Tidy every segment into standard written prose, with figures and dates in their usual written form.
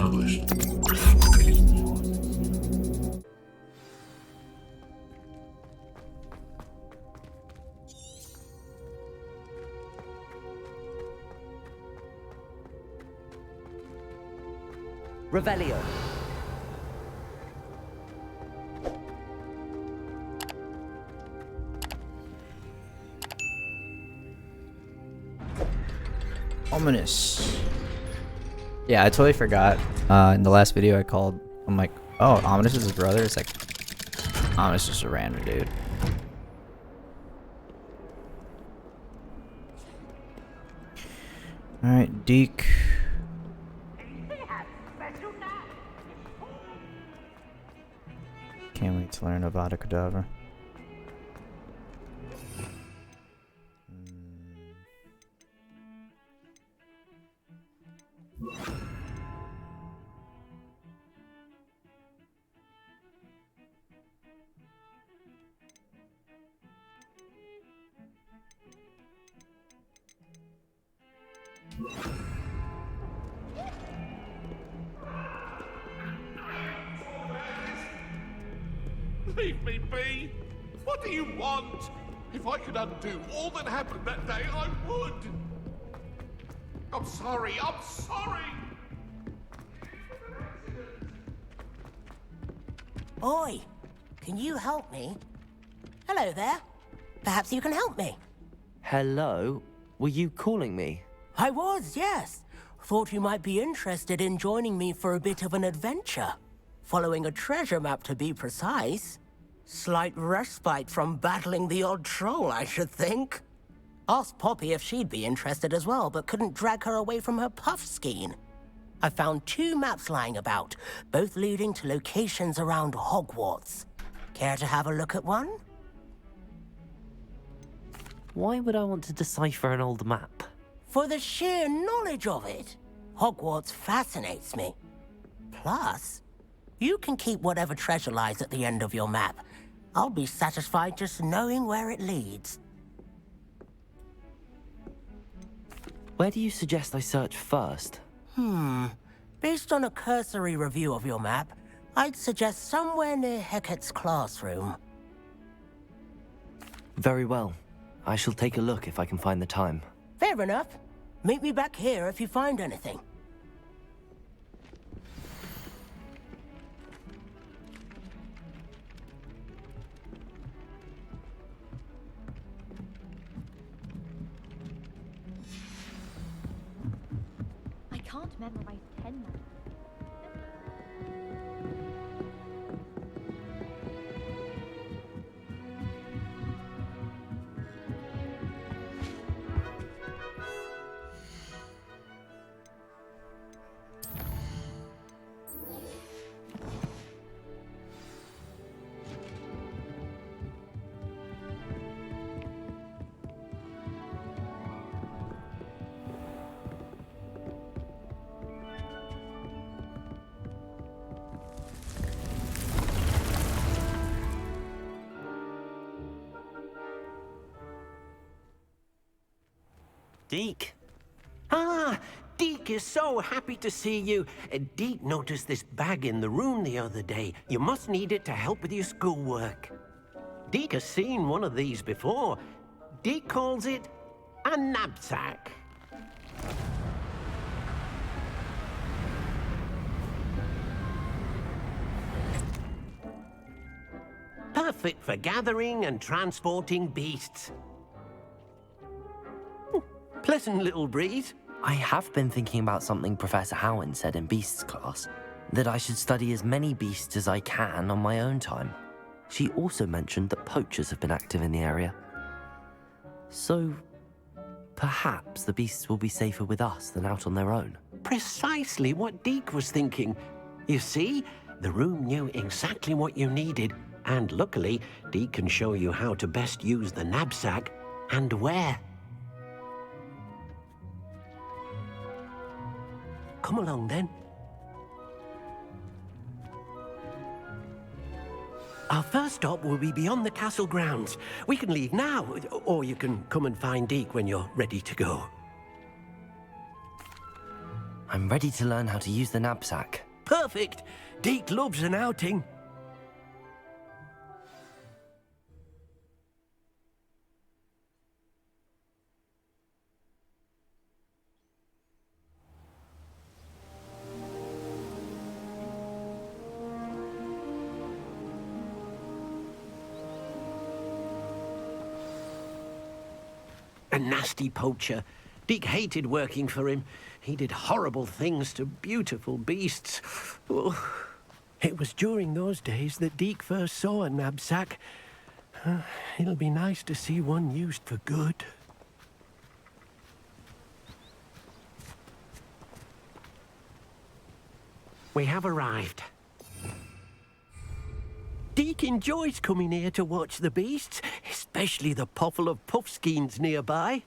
published. Revelio. Ominous. Yeah, I totally forgot. In the last video I called, I'm like, oh, Ominous is his brother? It's like, Ominous is just a random dude. Alright, Deke. Can't wait to learn Avada Kedavra. Leave me be! What do you want? If I could undo all that happened that day, I would! I'm sorry, I'm sorry! Oi! Can you help me? Hello there. Perhaps you can help me. Hello? Were you calling me? I was, yes. Thought you might be interested in joining me for a bit of an adventure. Following a treasure map, to be precise. Slight respite from battling the odd troll, I should think. Asked Poppy if she'd be interested as well, but couldn't drag her away from her puff skein. I found 2 maps lying about, both leading to locations around Hogwarts. Care to have a look at one? Why would I want to decipher an old map? For the sheer knowledge of it. Hogwarts fascinates me. Plus, you can keep whatever treasure lies at the end of your map. I'll be satisfied just knowing where it leads. Where do you suggest I search first? Based on a cursory review of your map, I'd suggest somewhere near Hecat's classroom. Very well. I shall take a look if I can find the time. Fair enough. Meet me back here if you find anything. I can't memorize 10 now. Deke? Ah, Deke is so happy to see you. Deke noticed this bag in the room the other day. You must need it to help with your schoolwork. Deke has seen one of these before. Deke calls it a knapsack. Perfect for gathering and transporting beasts. Pleasant little breeze. I have been thinking about something Professor HighWing said in Beasts class, that I should study as many beasts as I can on my own time. She also mentioned that poachers have been active in the area. So, perhaps the beasts will be safer with us than out on their own. Precisely what Deke was thinking. You see, the room knew exactly what you needed, and luckily, Deke can show you how to best use the knapsack and where. Come along, then. Our first stop will be beyond the castle grounds. We can leave now, or you can come and find Deke when you're ready to go. I'm ready to learn how to use the knapsack. Perfect. Deke loves an outing. A nasty poacher. Deke hated working for him. He did horrible things to beautiful beasts. Oh. It was during those days that Deke first saw a knapsack. It'll be nice to see one used for good. We have arrived. Deke enjoys coming here to watch the beasts, especially the pottle of puffskeins nearby.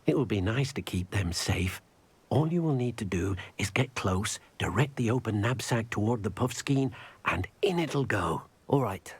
It will be nice to keep them safe. All you will need to do is get close, direct the open knapsack toward the puffskein, and in it'll go. All right.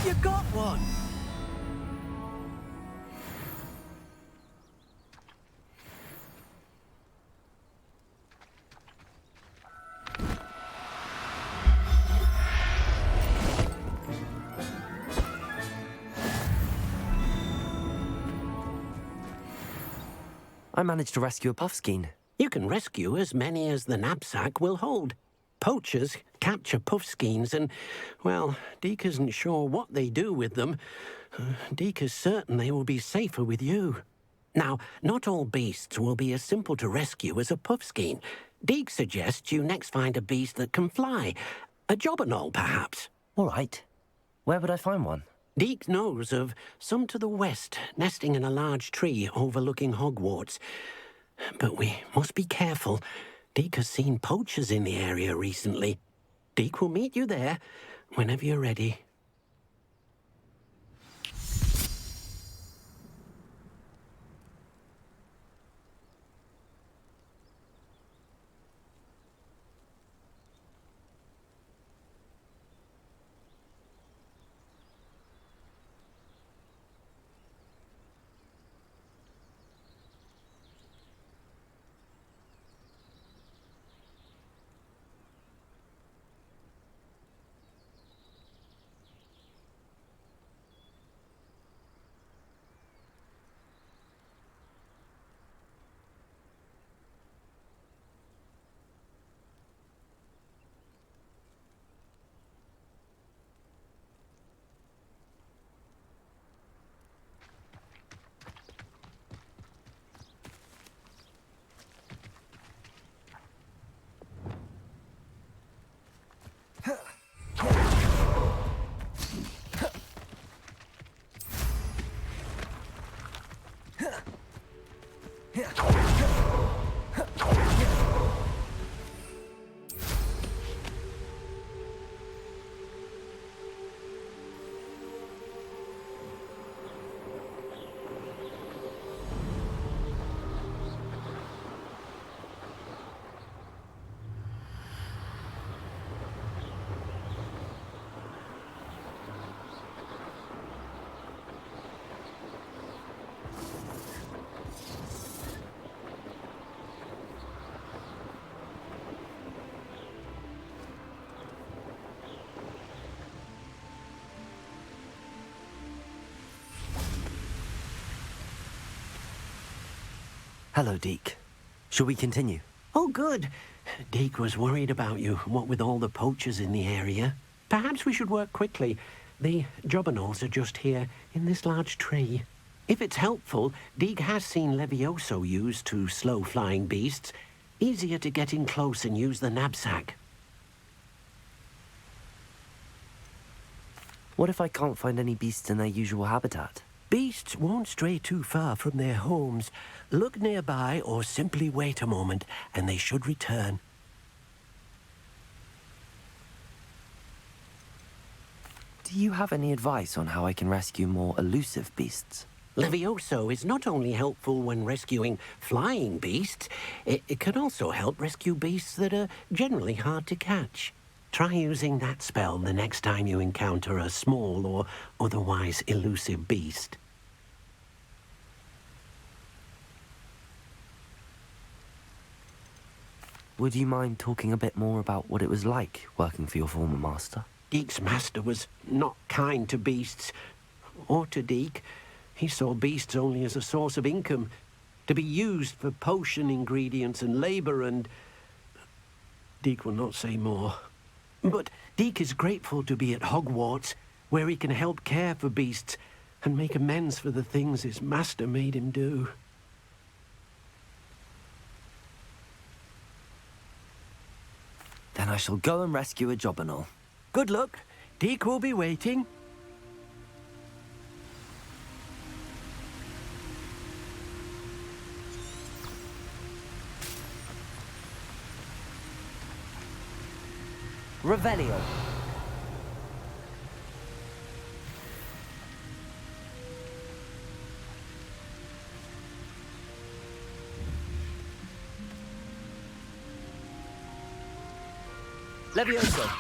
You got one! I managed to rescue a puffskein. You can rescue as many as the knapsack will hold. Poachers capture puffskeins and, well, Deke isn't sure what they do with them. Deke is certain they will be safer with you. Now, not all beasts will be as simple to rescue as a puffskein. Deke suggests you next find a beast that can fly. A jobberknoll, perhaps. All right. Where would I find one? Deke knows of some to the west, nesting in a large tree overlooking Hogwarts. But we must be careful. Deke has seen poachers in the area recently. Deke will meet you there whenever you're ready. Hello, Deke. Shall we continue? Oh, good. Deke was worried about you, what with all the poachers in the area. Perhaps we should work quickly. The jobberknolls are just here, in this large tree. If it's helpful, Deke has seen Levioso used to slow flying beasts. Easier to get in close and use the knapsack. What if I can't find any beasts in their usual habitat? Beasts won't stray too far from their homes. Look nearby or simply wait a moment, and they should return. Do you have any advice on how I can rescue more elusive beasts? Levioso is not only helpful when rescuing flying beasts, it can also help rescue beasts that are generally hard to catch. Try using that spell the next time you encounter a small or otherwise elusive beast. Would you mind talking a bit more about what it was like working for your former master? Deek's master was not kind to beasts, or to Deek. He saw beasts only as a source of income, to be used for potion ingredients and labor, and Deek will not say more. But Deek is grateful to be at Hogwarts, where he can help care for beasts and make amends for the things his master made him do. Then I shall go and rescue a Jobberknoll. Good luck. Deek will be waiting. Revelio. Levioso.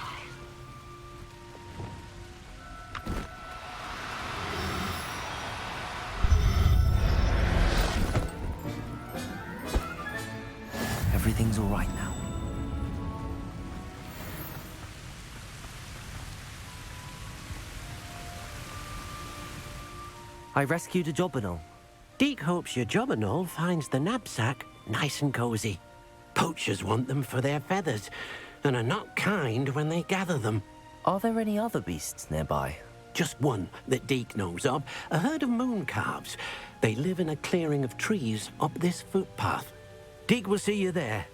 Everything's all right now. I rescued a Jobberknoll. Deek hopes your Jobberknoll finds the knapsack nice and cozy. Poachers want them for their feathers, and are not kind when they gather them. Are there any other beasts nearby? Just one that Deek knows of, a herd of moon calves. They live in a clearing of trees up this footpath. Deek will see you there.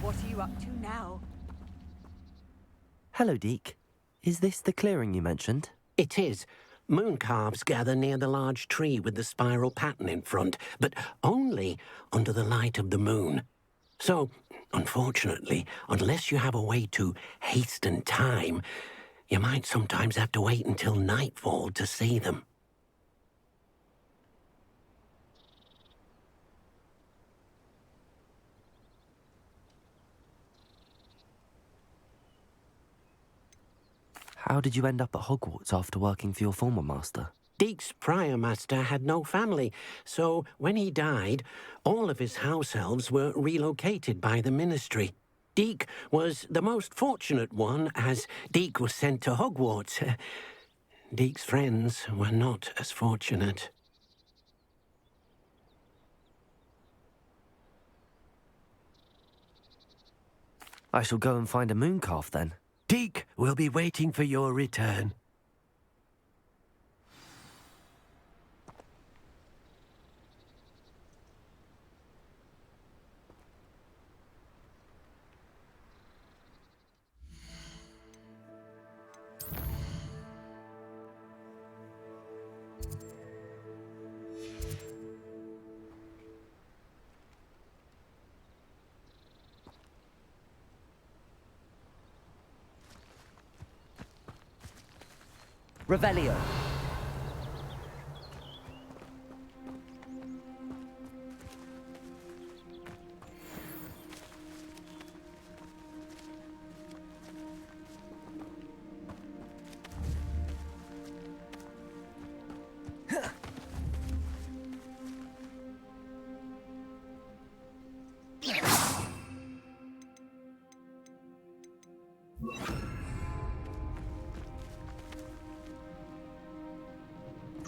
What are you up to now? Hello, Deek. Is this the clearing you mentioned? It is. Moon calves gather near the large tree with the spiral pattern in front, but only under the light of the moon. So, unfortunately, unless you have a way to hasten time, you might sometimes have to wait until nightfall to see them. How did you end up at Hogwarts after working for your former master? Deek's prior master had no family, so when he died, all of his house elves were relocated by the ministry. Deek was the most fortunate one, as Deek was sent to Hogwarts. Deek's friends were not as fortunate. I shall go and find a mooncalf then. Deek will be waiting for your return. Revelio.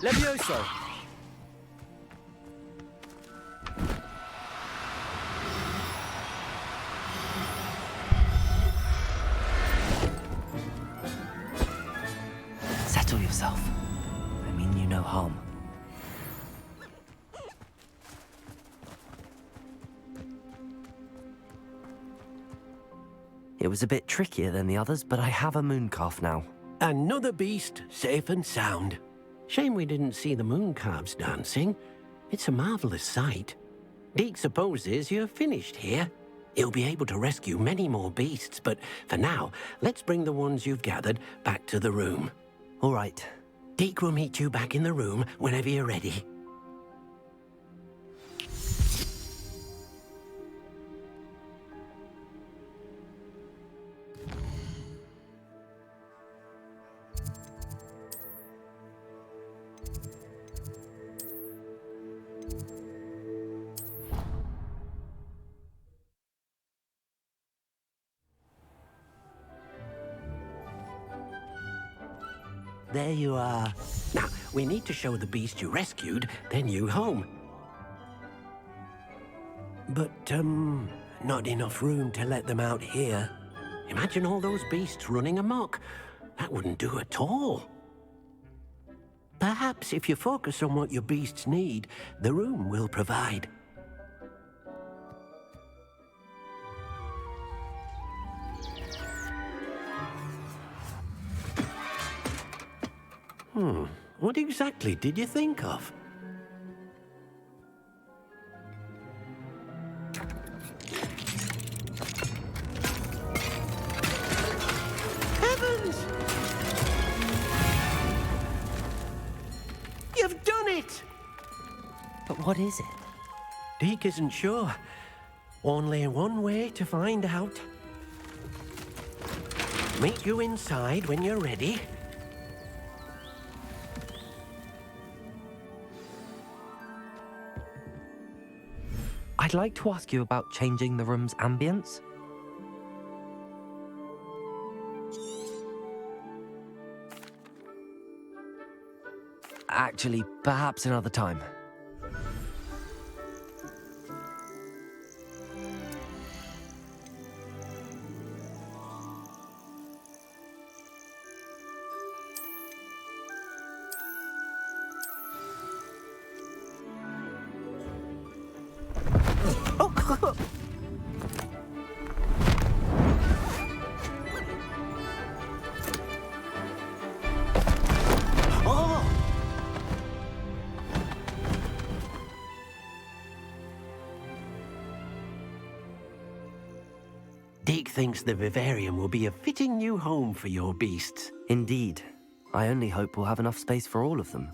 Levioso! Settle yourself. I mean you no harm. It was a bit trickier than the others, but I have a moon calf now. Another beast, safe and sound. Shame we didn't see the moon calves dancing. It's a marvelous sight. Deke supposes you're finished here. He'll be able to rescue many more beasts, but for now, let's bring the ones you've gathered back to the room. All right. Deke will meet you back in the room whenever you're ready. There you are. Now, we need to show the beast you rescued their new home. But, not enough room to let them out here. Imagine all those beasts running amok. That wouldn't do at all. Perhaps if you focus on what your beasts need, the room will provide. What exactly did you think of? Heavens! You've done it! But what is it? Deke isn't sure. Only one way to find out. Meet you inside when you're ready. I'd like to ask you about changing the room's ambience. Actually, perhaps another time. Deke thinks the vivarium will be a fitting new home for your beasts. Indeed. I only hope we'll have enough space for all of them.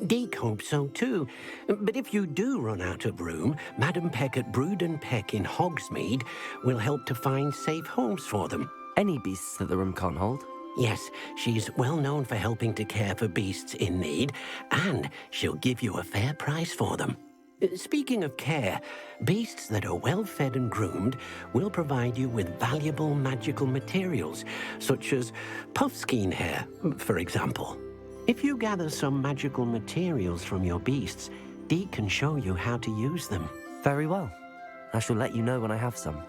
Deke hopes so too. But if you do run out of room, Madam Peck at Brood and Peck in Hogsmeade will help to find safe homes for them. Any beasts that the room can't hold? Yes, she's well known for helping to care for beasts in need, and she'll give you a fair price for them. Speaking of care, beasts that are well fed and groomed will provide you with valuable magical materials, such as puffskein hair, for example. If you gather some magical materials from your beasts, Deke can show you how to use them. Very well. I shall let you know when I have some.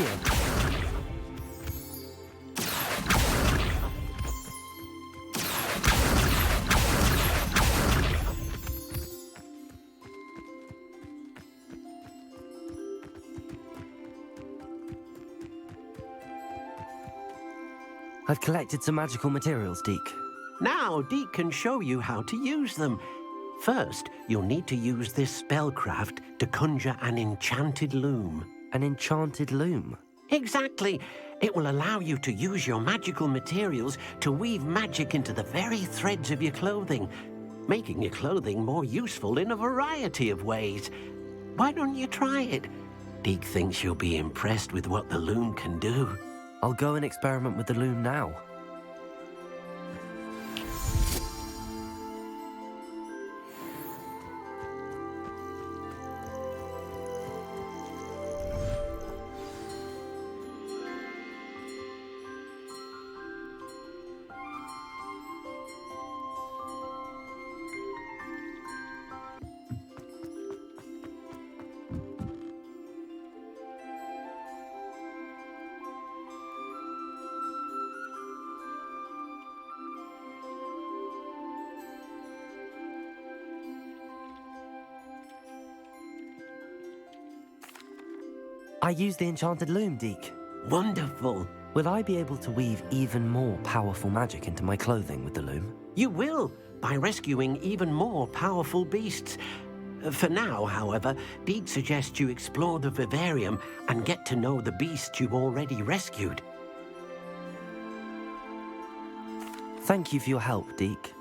you. I've collected some magical materials, Deke. Now, Deke can show you how to use them. First, you'll need to use this spellcraft to conjure an enchanted loom. An enchanted loom? Exactly. It will allow you to use your magical materials to weave magic into the very threads of your clothing, making your clothing more useful in a variety of ways. Why don't you try it? Deke thinks you'll be impressed with what the loom can do. I'll go and experiment with the loom now. I use the enchanted loom, Deke. Wonderful. Will I be able to weave even more powerful magic into my clothing with the loom? You will, by rescuing even more powerful beasts. For now, however, Deke suggests you explore the vivarium and get to know the beasts you've already rescued. Thank you for your help, Deke.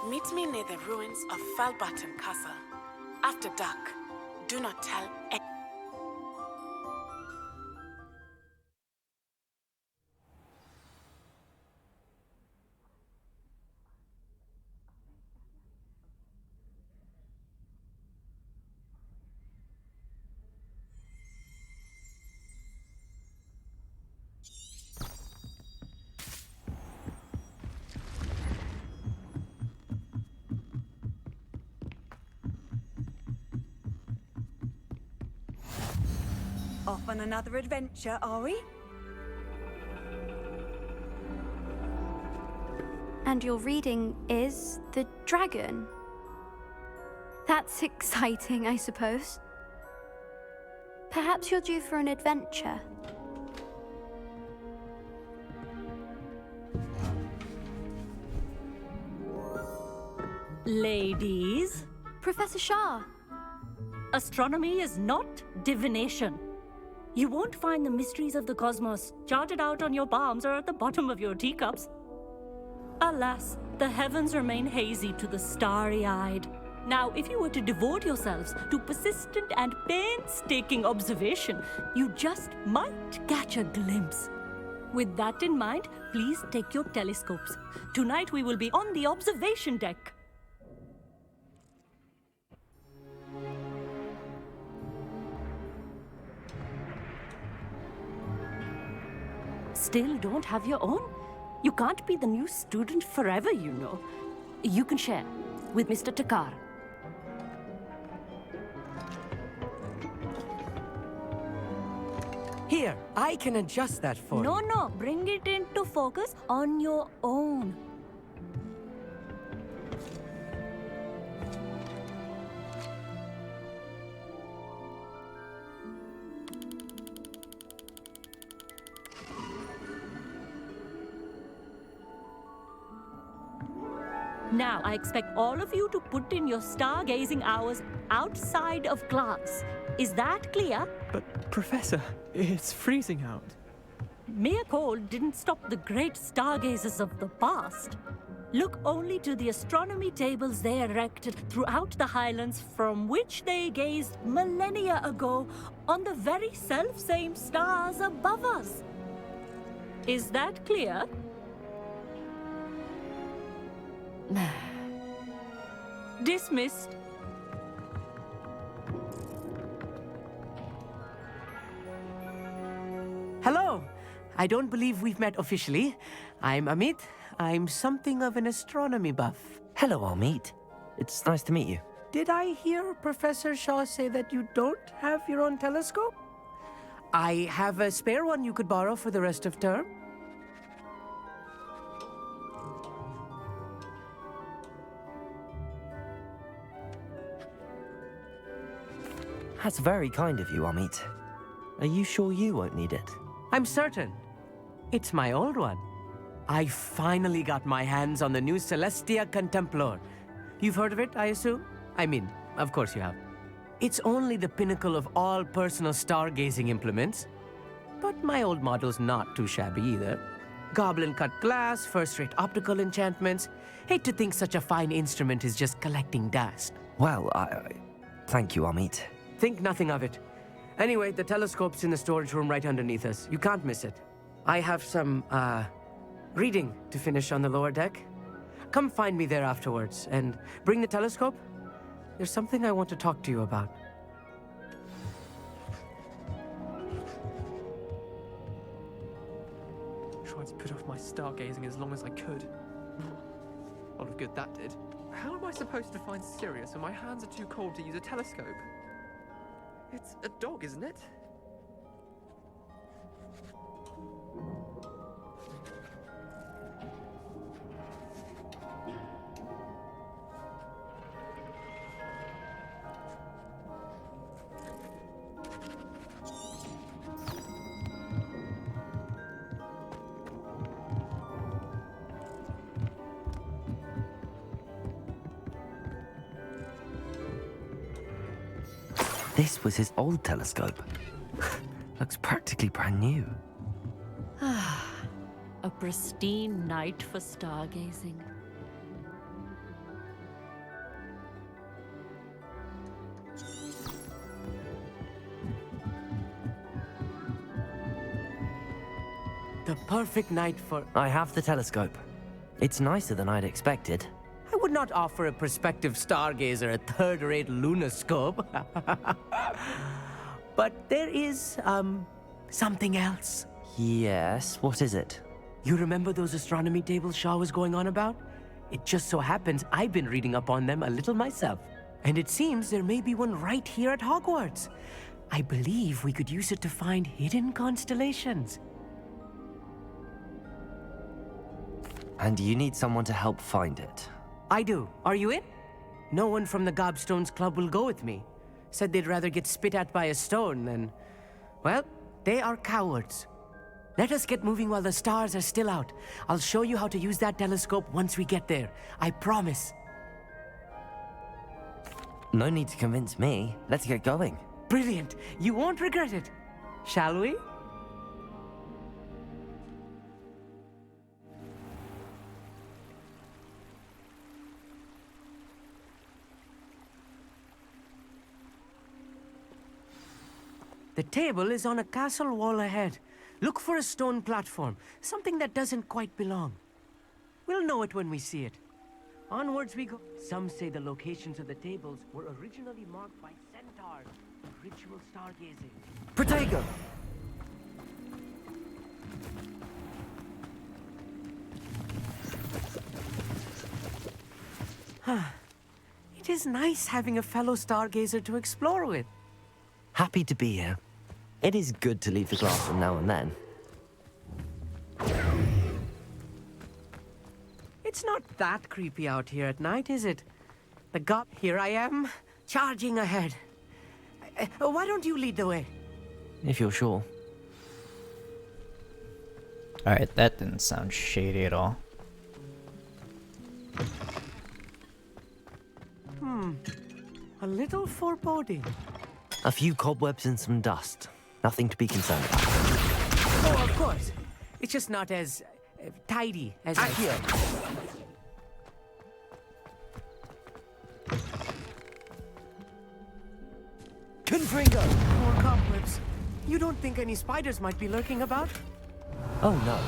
Meet me near the ruins of Falbaton Castle. After dark, do not tell anyone. Off on another adventure, are we? And your reading is The Dragon. That's exciting, I suppose. Perhaps you're due for an adventure. Ladies, Professor Shah. astronomy is not divination. You won't find the mysteries of the cosmos charted out on your palms or at the bottom of your teacups. Alas, the heavens remain hazy to the starry-eyed. Now, if you were to devote yourselves to persistent and painstaking observation, you just might catch a glimpse. With that in mind, please take your telescopes. Tonight we will be on the observation deck. Still don't have your own? You can't be the new student forever, you know. You can share with Mr. Takar. Here, I can adjust that for you. No, bring it into focus on your own. Now, I expect all of you to put in your stargazing hours outside of class. Is that clear? But, Professor, it's freezing out. Mere cold didn't stop the great stargazers of the past. look only to the astronomy tables they erected throughout the Highlands, from which they gazed millennia ago on the very self-same stars above us. Is that clear? Dismissed. Hello. I don't believe we've met officially. I'm Amit. I'm something of an astronomy buff. Hello, Amit. It's nice to meet you. Did I hear Professor Shaw say that you don't have your own telescope? I have a spare one you could borrow for the rest of term. That's very kind of you, Amit. Are you sure you won't need it? I'm certain. It's my old one. I finally got my hands on the new Celestia Contemplar. You've heard of it, I assume? I mean, of course you have. It's only the pinnacle of all personal stargazing implements. But my old model's not too shabby either. Goblin-cut glass, first-rate optical enchantments. Hate to think such a fine instrument is just collecting dust. Well, thank you, Amit. Think nothing of it. Anyway, the telescope's in the storage room right underneath us. You can't miss it. I have some, reading to finish on the lower deck. Come find me there afterwards, and bring the telescope. There's something I want to talk to you about. Tried to put off my stargazing as long as I could. A lot of good that did. How am I supposed to find Sirius when my hands are too cold to use a telescope? It's a dog, isn't it? This was his old telescope. Looks practically brand new. A pristine night for stargazing. The perfect night for... I have the telescope. It's nicer than I'd expected. I would not offer a prospective stargazer a third-rate lunoscope. But there is, something else. Yes, what is it? You remember those astronomy tables Shaw was going on about? It just so happens I've been reading up on them a little myself. And it seems there may be one right here at Hogwarts. I believe we could use it to find hidden constellations. And you need someone to help find it. I do. Are you in? No one from the Gobstones Club will go with me. Said they'd rather get spit at by a stone than... Well, they are cowards. Let us get moving while the stars are still out. I'll show you how to use that telescope once we get there. I promise. No need to convince me. Let's get going. Brilliant. You won't regret it. Shall we? The table is on a castle wall ahead. Look for a stone platform, something that doesn't quite belong. We'll know it when we see it. Onwards we go. Some say the locations of the tables were originally marked by centaurs for ritual stargazing. Protego! It is nice having a fellow stargazer to explore with. Happy to be here. It is good to leave the glass room now and then. It's not that creepy out here at night, is it? Here I am, charging ahead. Why don't you lead the way? If you're sure. Alright, that didn't sound shady at all. A little foreboding. A few cobwebs and some dust. Nothing to be concerned about. Oh, of course. It's just not as tidy as Accio! Confringo! More cobwebs. You don't think any spiders might be lurking about? Oh no,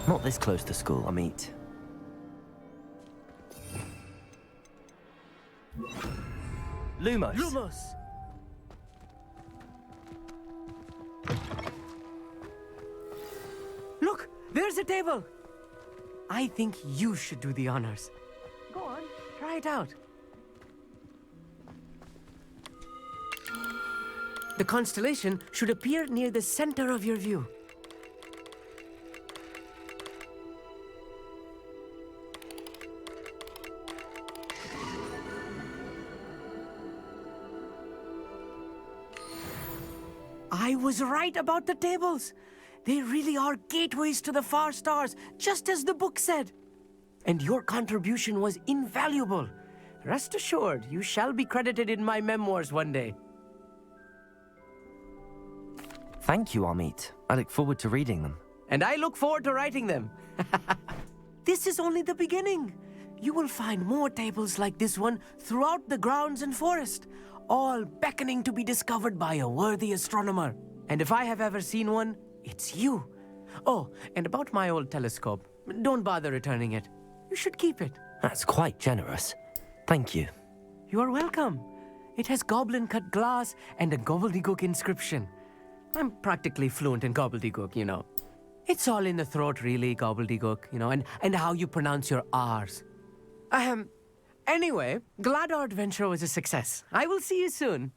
not this close to school, Amit. Lumos! Lumos! Look! There's a table! I think you should do the honors. Go on, try it out. The constellation should appear near the center of your view. I was right about the tables. They really are gateways to the far stars, just as the book said. And your contribution was invaluable. Rest assured, you shall be credited in my memoirs one day. Thank you, Amit. I look forward to reading them. And I look forward to writing them. This is only the beginning. You will find more tables like this one throughout the grounds and forest, all beckoning to be discovered by a worthy astronomer. And if I have ever seen one, it's you. Oh, and about my old telescope, don't bother returning it. You should keep it. That's quite generous. Thank you. You are welcome. It has goblin-cut glass and a gobbledygook inscription. I'm practically fluent in gobbledygook, you know. It's all in the throat, really, gobbledygook, you know, and how you pronounce your R's. Anyway, glad our adventure was a success. I will see you soon.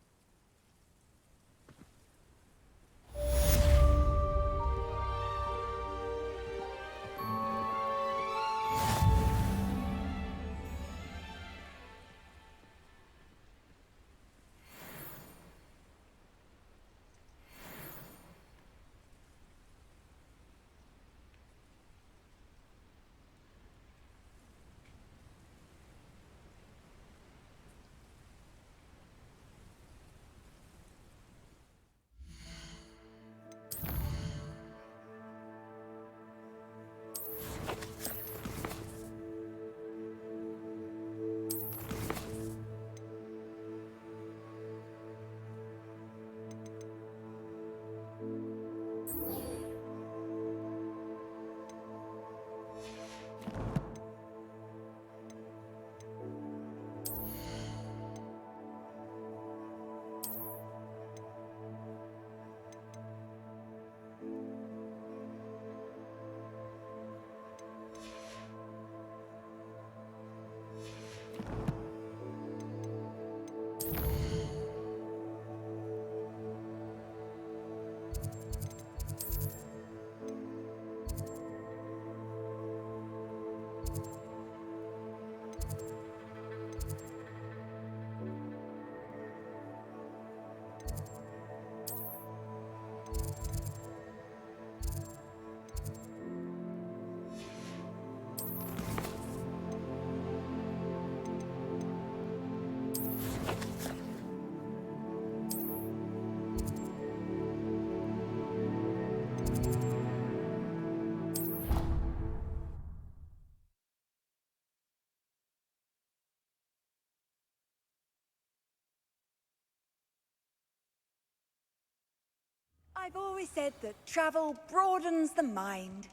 I've always said that travel broadens the mind.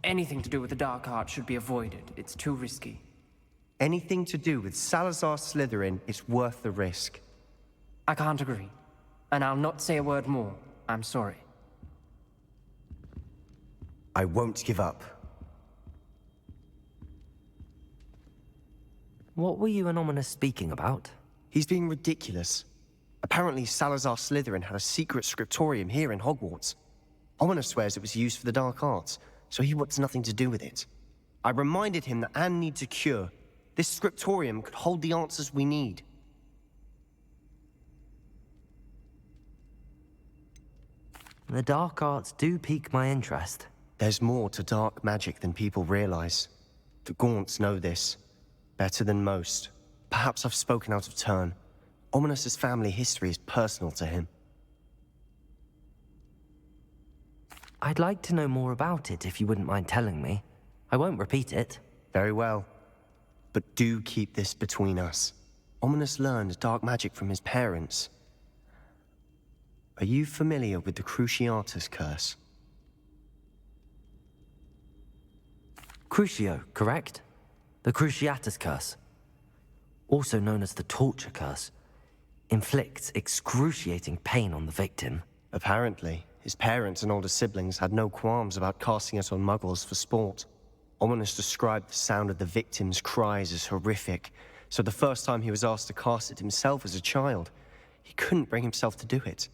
Anything to do with the dark art should be avoided. It's too risky. Anything to do with Salazar Slytherin is worth the risk. I can't agree. And I'll not say a word more. I'm sorry. I won't give up. What were you and Ominous speaking about? He's being ridiculous. Apparently, Salazar Slytherin had a secret scriptorium here in Hogwarts. Ominous swears it was used for the dark arts, so he wants nothing to do with it. I reminded him that Anne needs a cure. This scriptorium could hold the answers we need. The dark arts do pique my interest. There's more to dark magic than people realize. The Gaunts know this, better than most. Perhaps I've spoken out of turn. Ominous's family history is personal to him. I'd like to know more about it if you wouldn't mind telling me. I won't repeat it. Very well. But do keep this between us. Ominous learned dark magic from his parents. Are you familiar with the Cruciatus curse? Crucio, correct? The Cruciatus curse, also known as the torture curse, inflicts excruciating pain on the victim. Apparently, his parents and older siblings had no qualms about casting it on muggles for sport. Ominous described the sound of the victim's cries as horrific, so the first time he was asked to cast it himself as a child, he couldn't bring himself to do it.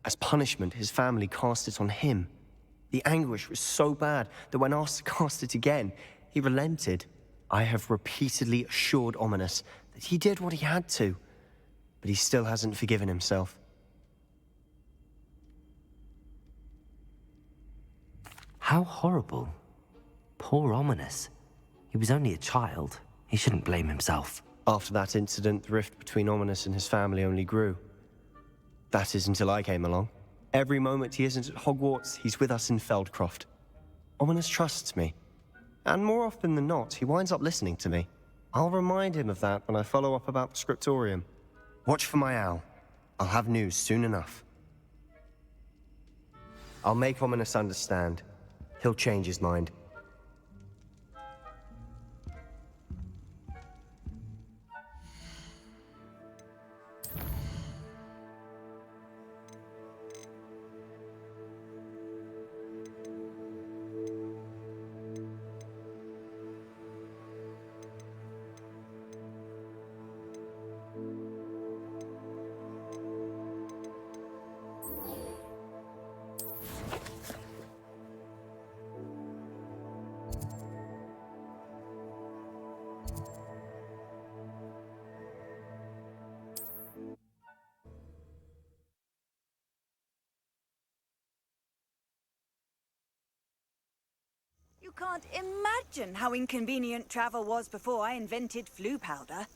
As punishment, his family cast it on him. The anguish was so bad that when asked to cast it again, he relented. I have repeatedly assured Ominous that he did what he had to, but he still hasn't forgiven himself. How horrible. Poor Ominous. He was only a child. He shouldn't blame himself. After that incident, the rift between Ominous and his family only grew. That is until I came along. Every moment he isn't at Hogwarts, he's with us in Feldcroft. Ominous trusts me. And more often than not, he winds up listening to me. I'll remind him of that when I follow up about the scriptorium. Watch for my owl. I'll have news soon enough. I'll make Ominous understand. He'll change his mind. You can't imagine how inconvenient travel was before I invented flu powder.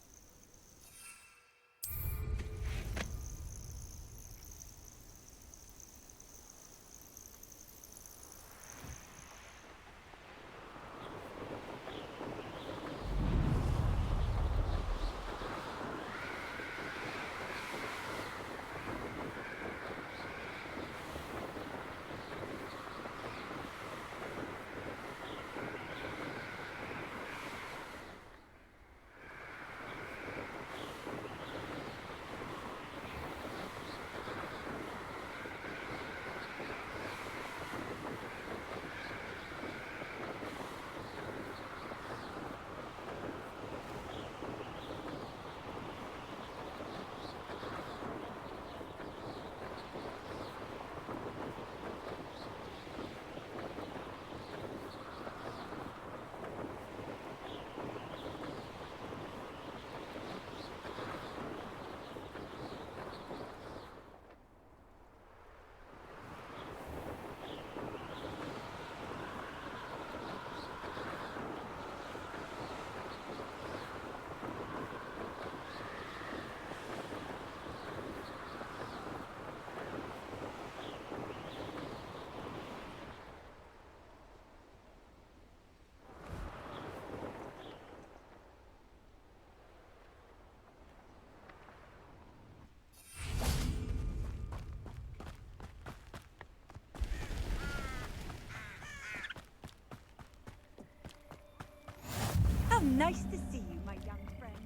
How nice to see you, my young friend.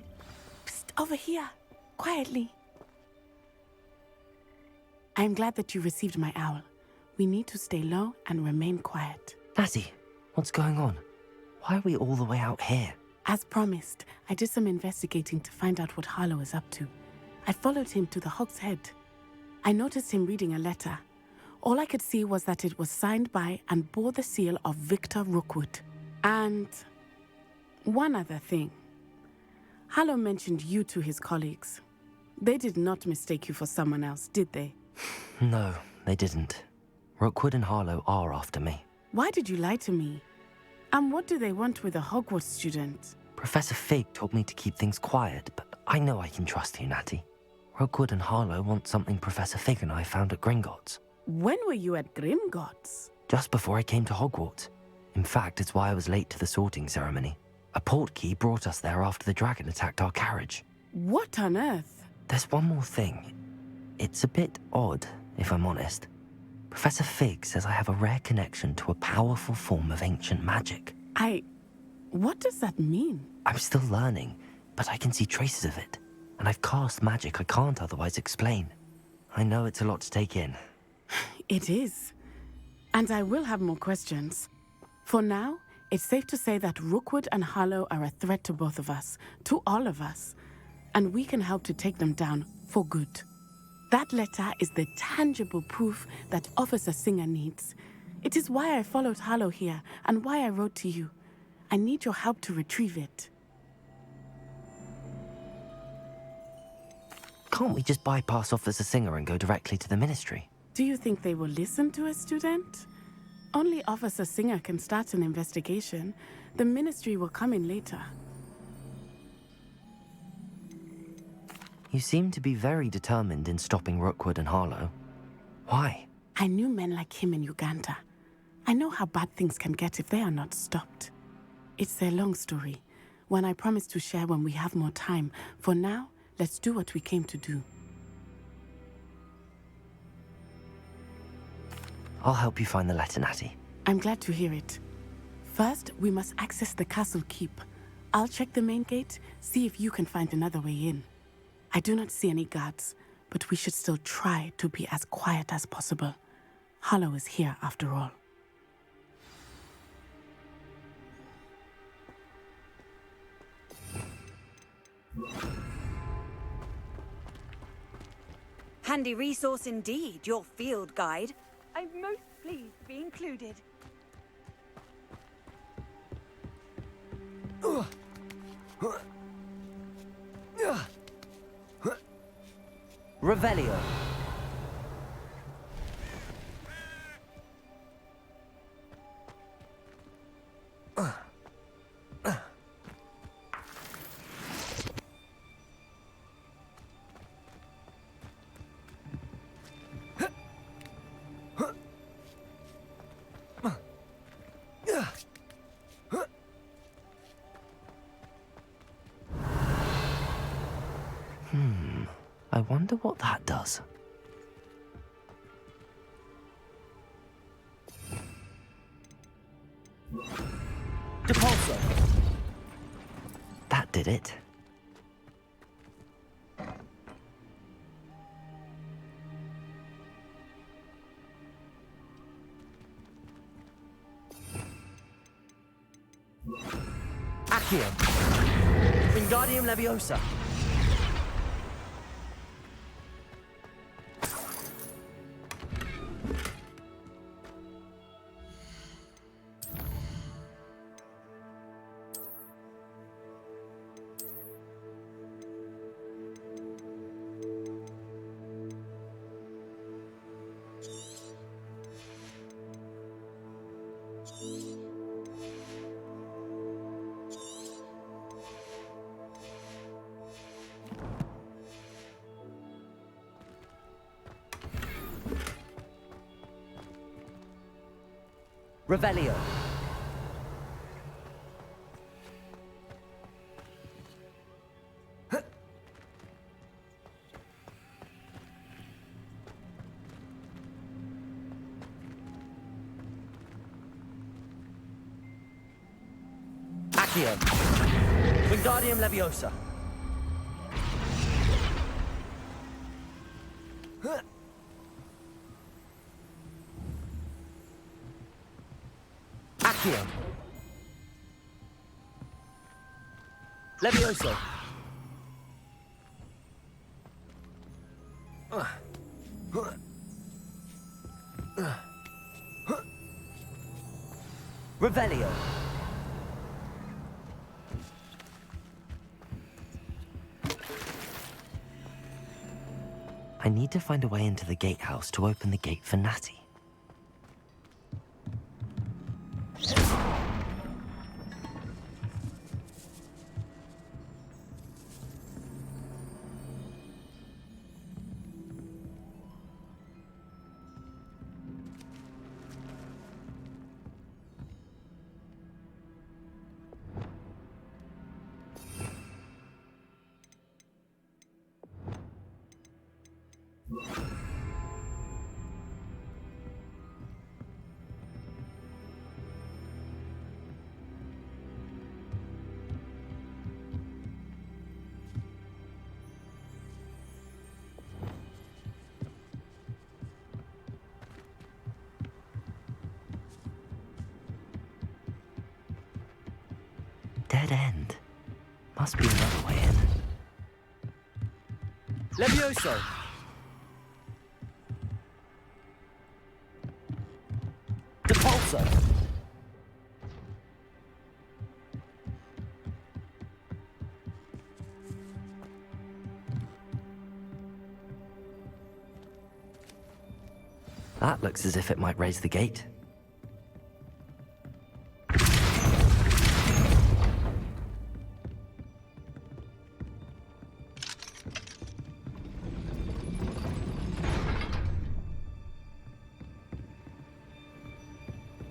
Psst, over here. Quietly. I'm glad that you received my owl. We need to stay low and remain quiet. Natty, what's going on? Why are we all the way out here? As promised, I did some investigating to find out what Harlow is up to. I followed him to the Hog's Head. I noticed him reading a letter. All I could see was that it was signed by and bore the seal of Victor Rookwood. And one other thing. Harlow mentioned you to his colleagues. They did not mistake you for someone else, did they? No, they didn't. Rookwood and Harlow are after me. Why did you lie to me? And what do they want with a Hogwarts student? Professor Fig told me to keep things quiet, but I know I can trust you, Natty. Rookwood and Harlow want something Professor Fig and I found at Gringotts. When were you at Gringotts? Just before I came to Hogwarts. In fact, it's why I was late to the sorting ceremony. A portkey brought us there after the dragon attacked our carriage. What on earth? There's one more thing. It's a bit odd, if I'm honest. Professor Fig says I have a rare connection to a powerful form of ancient magic. What does that mean? I'm still learning, but I can see traces of it. And I've cast magic I can't otherwise explain. I know it's a lot to take in. It is. And I will have more questions. For now, it's safe to say that Rookwood and Harlow are a threat to both of us, to all of us. And we can help to take them down for good. That letter is the tangible proof that Officer Singer needs. It is why I followed Harlow here and why I wrote to you. I need your help to retrieve it. Can't we just bypass Officer Singer and go directly to the Ministry? Do you think they will listen to a student? Only Officer Singer can start an investigation. The Ministry will come in later. You seem to be very determined in stopping Rookwood and Harlow. Why? I knew men like him in Uganda. I know how bad things can get if they are not stopped. It's a long story, one I promise to share when we have more time. For now, let's do what we came to do. I'll help you find the letter, Natty. I'm glad to hear it. First, we must access the castle keep. I'll check the main gate, see if you can find another way in. I do not see any guards, but we should still try to be as quiet as possible. Harlow is here after all. Handy resource indeed, your field guide. I'm most pleased to be included. Revelio. I wonder what that does. Depulso. That did it. Accio. Wingardium Leviosa. Revelio. Accio. Wingardium Leviosa. Accio. Levioso. Revelio. I need to find a way into the gatehouse to open the gate for Natty. dead end. Must be another way in. Levioso! Depulso! That looks as if it might raise the gate.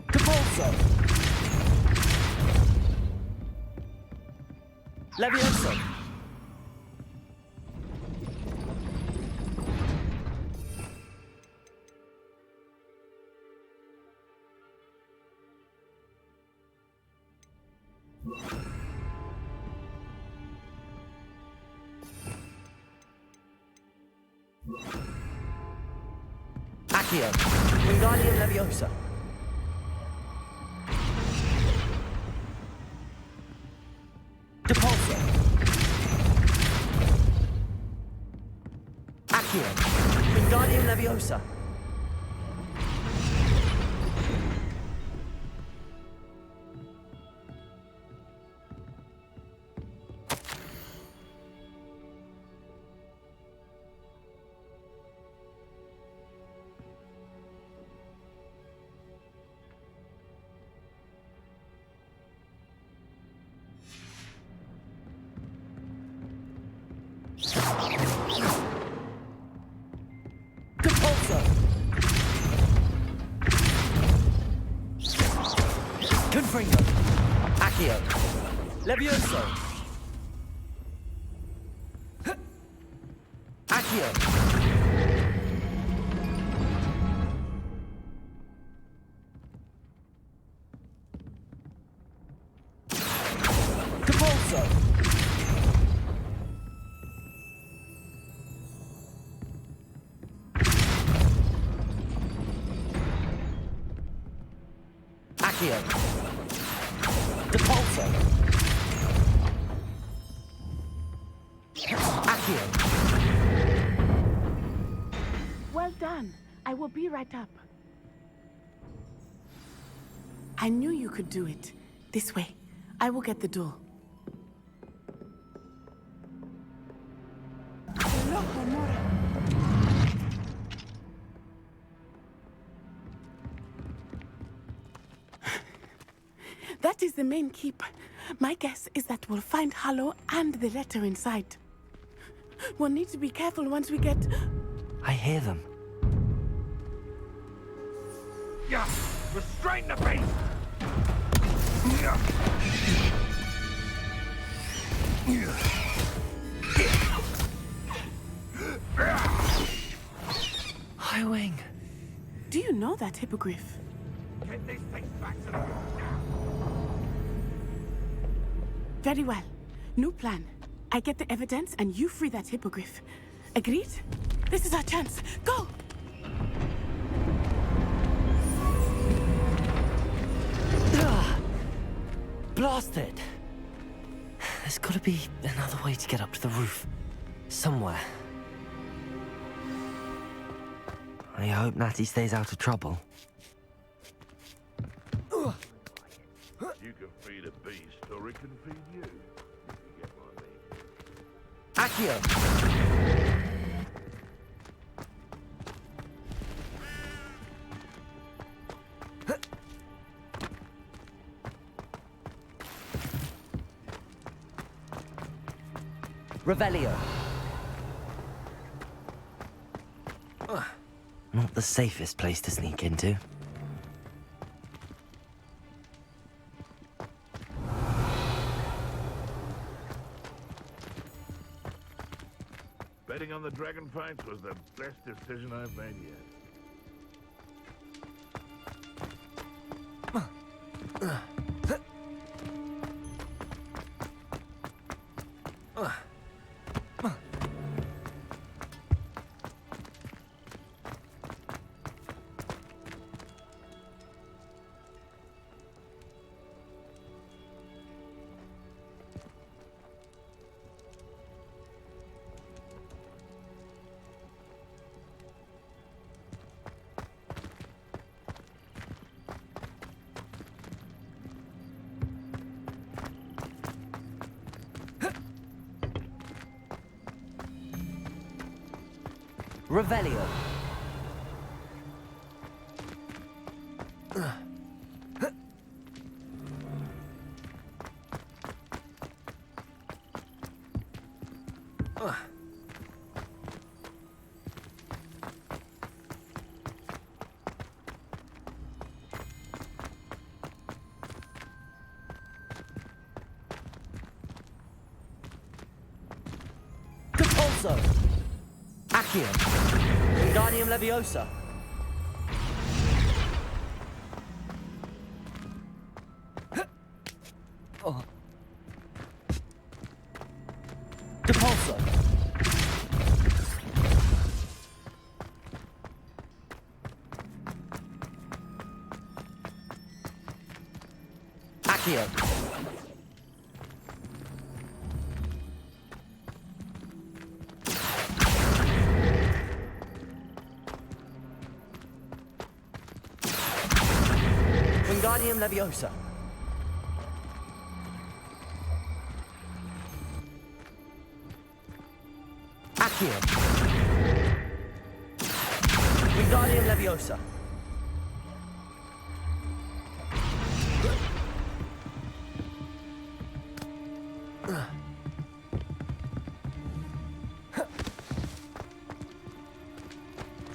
Depulso! Levioso! Accio! Wingardium Leviosa! Depulso! Accio! Wingardium Leviosa! Depulso! Confringo! Accio! Levioso! Accio! Depulso! Accio! Depulso! Accio! Well done. I will be right up. I knew you could do it. This way. I will get the door. That is the main keep. My guess is that we'll find Hallow and the letter inside. We'll need to be careful once we get... I hear them. Yeah, restrain the beast! HighWing! Do you know that hippogriff? Get this thing back to the room now! Very well. New plan. I get the evidence and you free that hippogriff. Agreed? This is our chance. Go! Blasted! There's gotta be another way to get up to the roof. Somewhere. I hope Natty stays out of trouble. You can feed a beast, or it can feed you. If you get what I mean. Accio! Revelio! Not the safest place to sneak into. Betting on the dragon fights was the best decision I've made yet. Revelio. Compulso. Accio. Wingardium Leviosa. Compulso. Accio. Wingardium Leviosa. Accio. Wingardium Leviosa.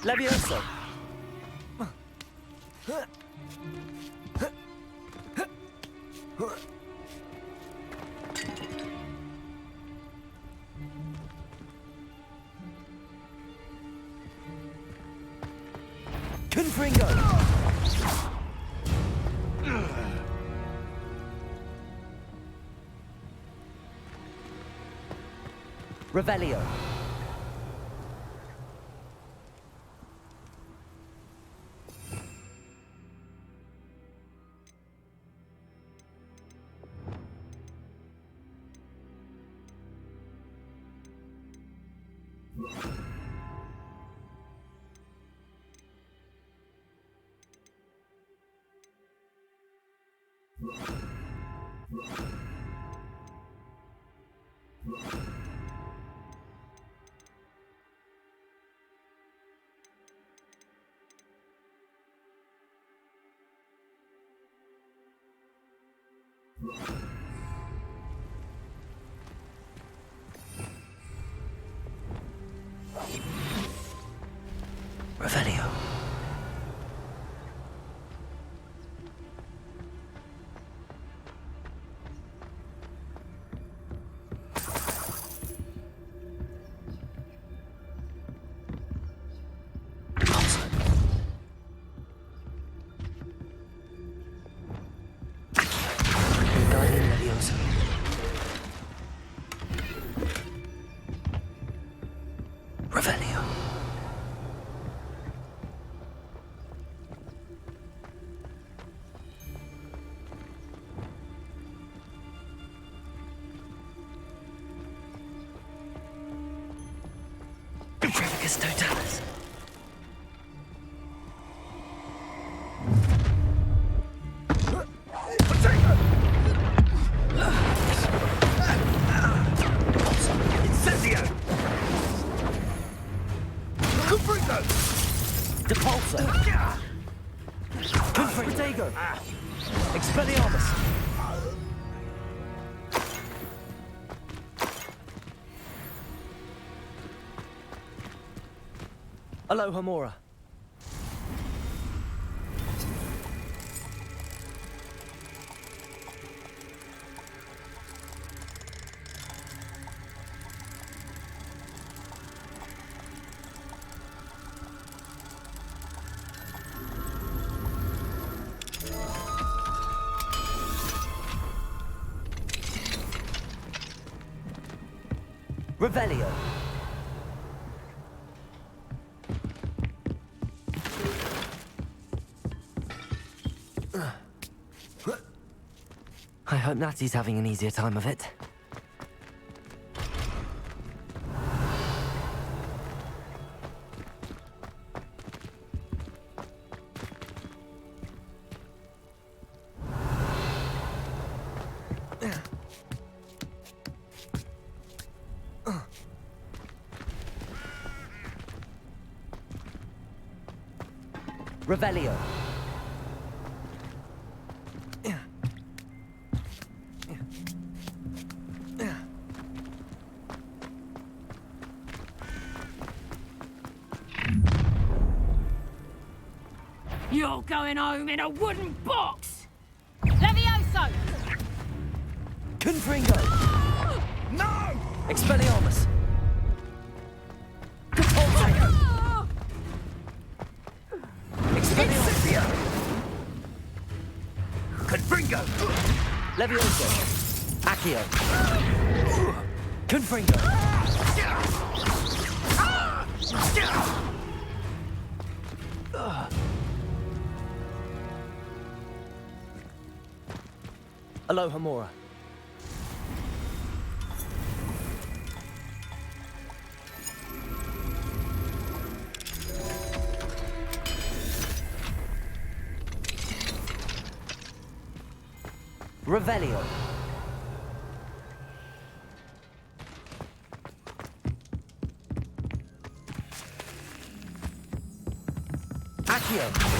Levioso. Confringo. Revelio. Revelio. Wingardium Leviosa. Revelio. Trevicus Totalis. Incendio! Confringo! Depulso. Confringo. Expelliarmus. Alohomora. Revelio. I hope Natty's having an easier time of it. Revelio. You're going home in a wooden box! Levioso! Confringo. No! Expelliarmus. Depulso. Expelliarmus. Confringo. Levioso. Accio. Confringo. Aloha Mora. Revelio. Accio.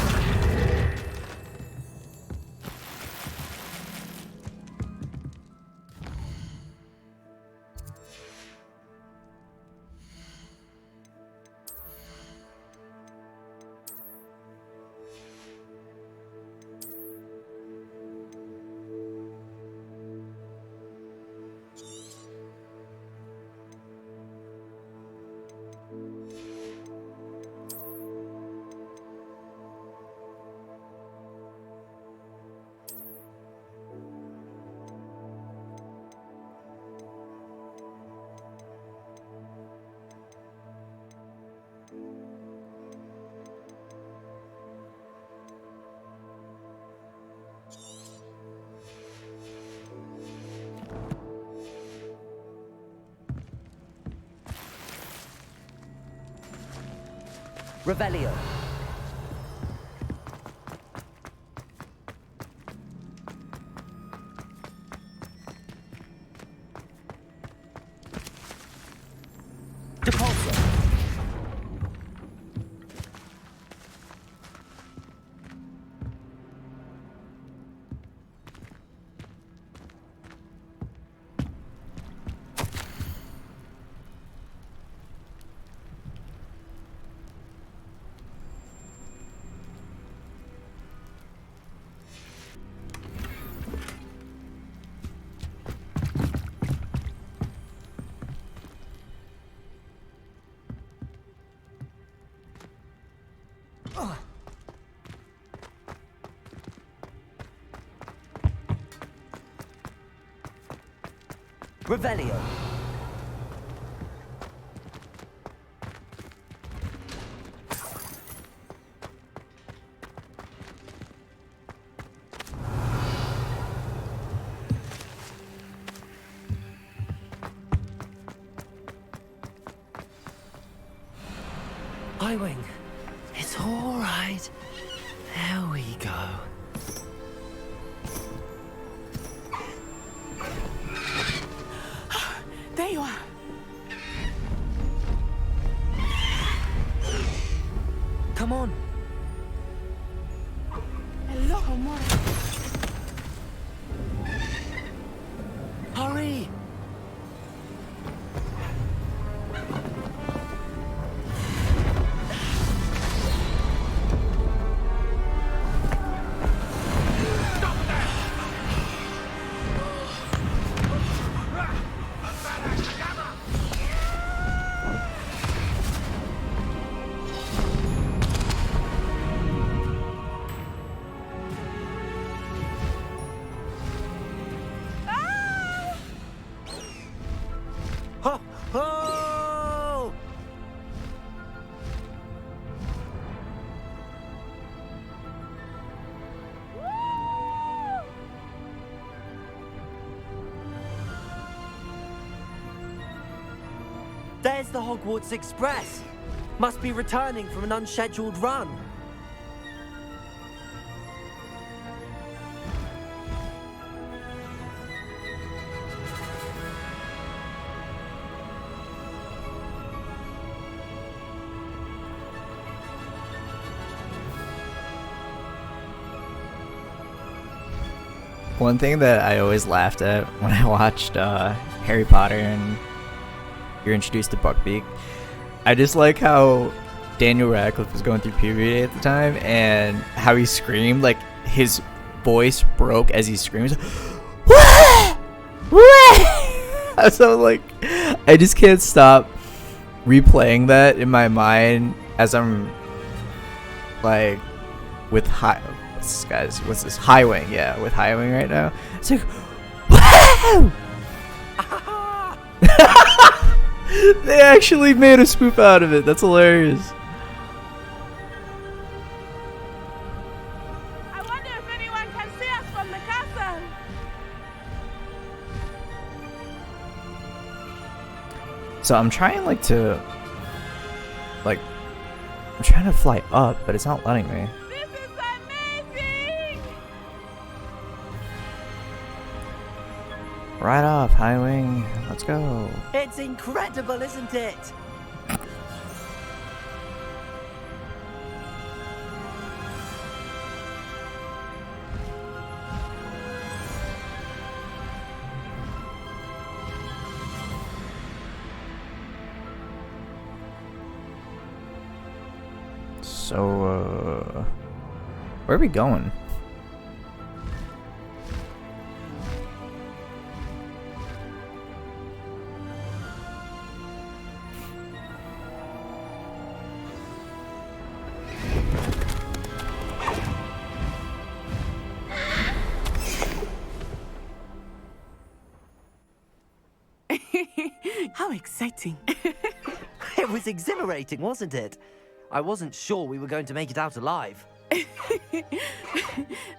Revelio. Depulso. Revelio. HighWing. It's all right. There we go. There you are. Come on. Aloha Mora. Hurry. Ho, ho! There's the Hogwarts Express. Must be returning from an unscheduled run. One thing that I always laughed at when I watched Harry Potter and you're introduced to Buckbeak, I just like how Daniel Radcliffe was going through puberty at the time and how he screamed, like his voice broke as he screams. So like, I just can't stop replaying that in my mind as I'm like with what's this HighWing? Yeah, with HighWing right now. It's like, wow! They actually made a spoof out of it. That's hilarious. I wonder if anyone can see us from the castle. So I'm trying I'm trying to fly up, but it's not letting me. This is amazing! Right off, HighWing. Let's go. It's incredible, isn't it? So, where are we going? How exciting. It was exhilarating, wasn't it? I wasn't sure we were going to make it out alive.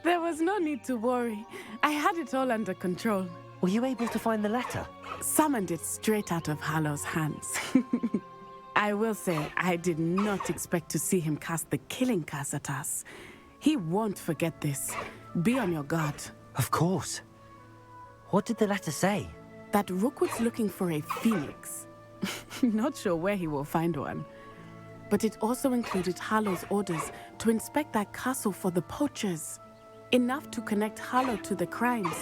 There was no need to worry. I had it all under control. Were you able to find the letter? Summoned it straight out of Harlow's hands. I will say, I did not expect to see him cast the killing curse at us. He won't forget this. Be on your guard. Of course. What did the letter say? That Rookwood's looking for a phoenix. Not sure where he will find one. But it also included Harlow's orders to inspect that castle for the poachers. Enough to connect Harlow to the crimes.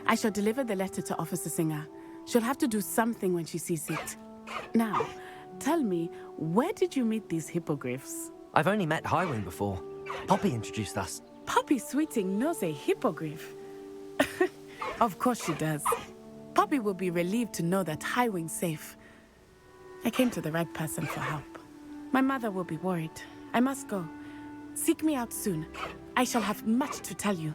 I shall deliver the letter to Officer Singer. She'll have to do something when she sees it. Now, tell me, where did you meet these hippogriffs? I've only met HighWing before. Poppy introduced us. Poppy Sweeting knows a hippogriff. Of course she does. Poppy will be relieved to know that HighWing's safe. I came to the right person for help. My mother will be worried. I must go. Seek me out soon. I shall have much to tell you.